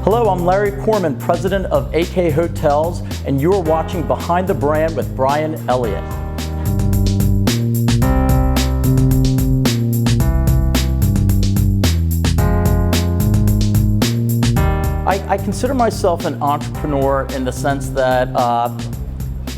Hello, I'm Larry Korman, president of AK Hotels, and you're watching Behind the Brand with Bryan Elliott. I consider myself an entrepreneur in the sense that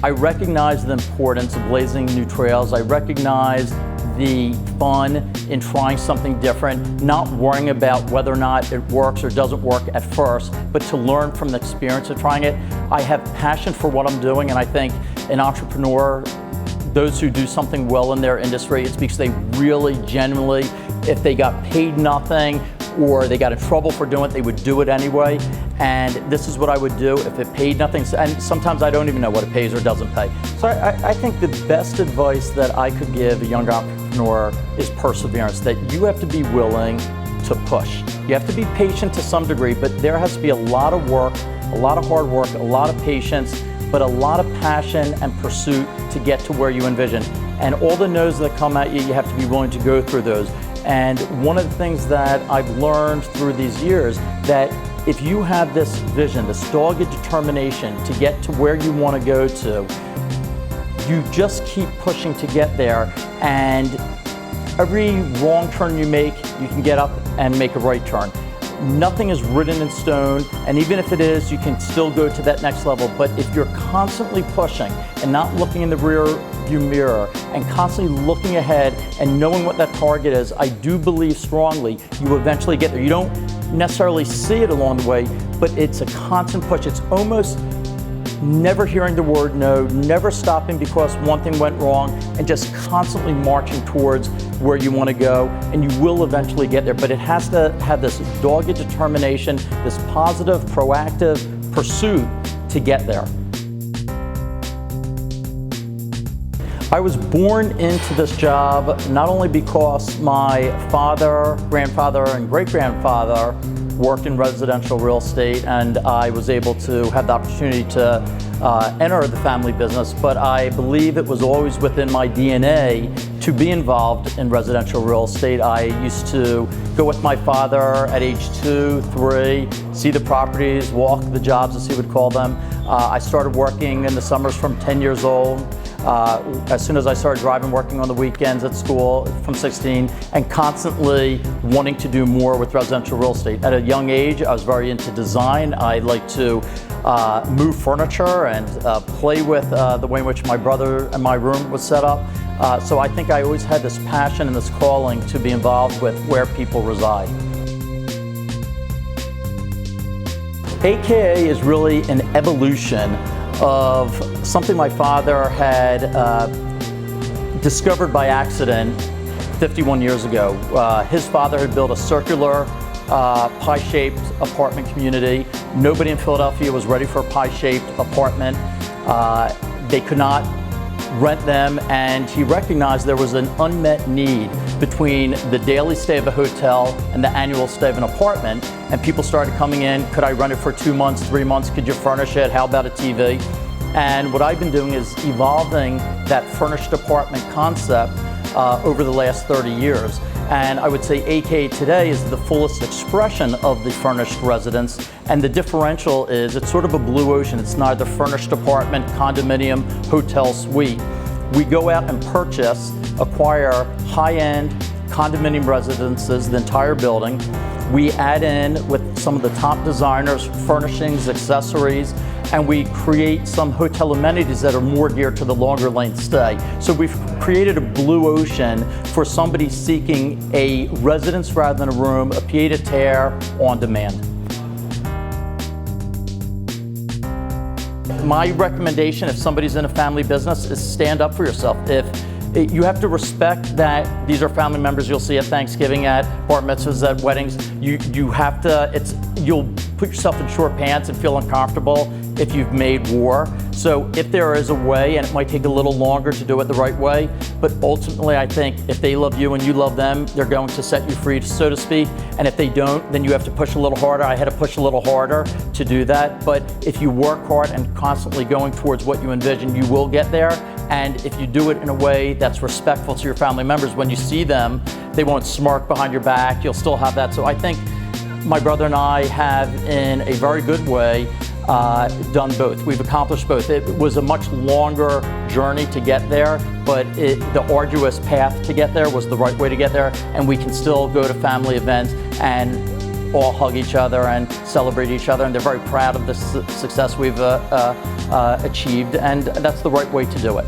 I recognize the importance of blazing new trails. I recognize the fun in trying something different, not worrying about whether or not it works or doesn't work at first, but to learn from the experience of trying it. I have passion for what I'm doing, and I think an entrepreneur, those who do something well in their industry, it's because they really genuinely, if they got paid nothing or they got in trouble for doing it, they would do it anyway. And this is what I would do if it paid nothing. And sometimes I don't even know what it pays or doesn't pay. So I think the best advice that I could give a young entrepreneur is perseverance, that you have to be willing to push. You have to be patient to some degree, but there has to be a lot of work, a lot of hard work, a lot of patience, but a lot of passion and pursuit to get to where you envision. And all the no's that come at you, you have to be willing to go through those. And one of the things that I've learned through these years, that if you have this vision, this dogged determination to get to where you want to go to, you just keep pushing to get there, and every wrong turn you make, you can get up and make a right turn. Nothing is written in stone, and even if it is, you can still go to that next level. But if you're constantly pushing and not looking in the rear view mirror and constantly looking ahead and knowing what that target is, I do believe strongly you eventually get there. You don't necessarily see it along the way, but it's a constant push. It's almost never hearing the word no, never stopping because one thing went wrong, and just constantly marching towards where you want to go, and you will eventually get there. But it has to have this dogged determination, this positive, proactive pursuit to get there. I was born into this job not only because my father, grandfather, and great-grandfather worked in residential real estate, and I was able to have the opportunity to enter the family business, but I believe it was always within my DNA to be involved in residential real estate. I used to go with my father at age 2, 3, see the properties, walk the jobs as he would call them. I started working in the summers from 10 years old. As soon as I started driving, working on the weekends at school from 16, and constantly wanting to do more with residential real estate. At a young age, I was very into design. I like to move furniture and play with the way in which my brother and my room was set up. So I think I always had this passion and this calling to be involved with where people reside. AKA is really an evolution of something my father had discovered by accident 51 years ago. His father had built a circular pie-shaped apartment community. Nobody in Philadelphia was ready for a pie-shaped apartment. They could not rent them, and he recognized there was an unmet need between the daily stay of a hotel and the annual stay of an apartment, and people started coming in. Could I rent it for 2 months, 3 months? Could you furnish it? How about a TV? And what I've been doing is evolving that furnished apartment concept over the last 30 years. And I would say AK today is the fullest expression of the furnished residence. And the differential is it's sort of a blue ocean. It's neither furnished apartment, condominium, hotel suite. We go out and purchase, acquire high-end condominium residences, the entire building. We add in with some of the top designers, furnishings, accessories, and we create some hotel amenities that are more geared to the longer length stay. So we've created a blue ocean for somebody seeking a residence rather than a room, a pied-à-terre on demand. My recommendation, if somebody's in a family business, is stand up for yourself. You have to respect that these are family members you'll see at Thanksgiving, at bar mitzvahs, at weddings. You have to, you'll put yourself in short pants and feel uncomfortable if you've made war. So if there is a way, and it might take a little longer to do it the right way, but ultimately I think if they love you and you love them, they're going to set you free, so to speak. And if they don't, then you have to push a little harder. I had to push a little harder to do that. But if you work hard and constantly going towards what you envision, you will get there. And if you do it in a way that's respectful to your family members, when you see them, they won't smirk behind your back. You'll still have that. So I think my brother and I have, in a very good way, done both. We've accomplished both. It was a much longer journey to get there, but the arduous path to get there was the right way to get there, and we can still go to family events and all hug each other and celebrate each other, and they're very proud of the success we've achieved, and that's the right way to do it.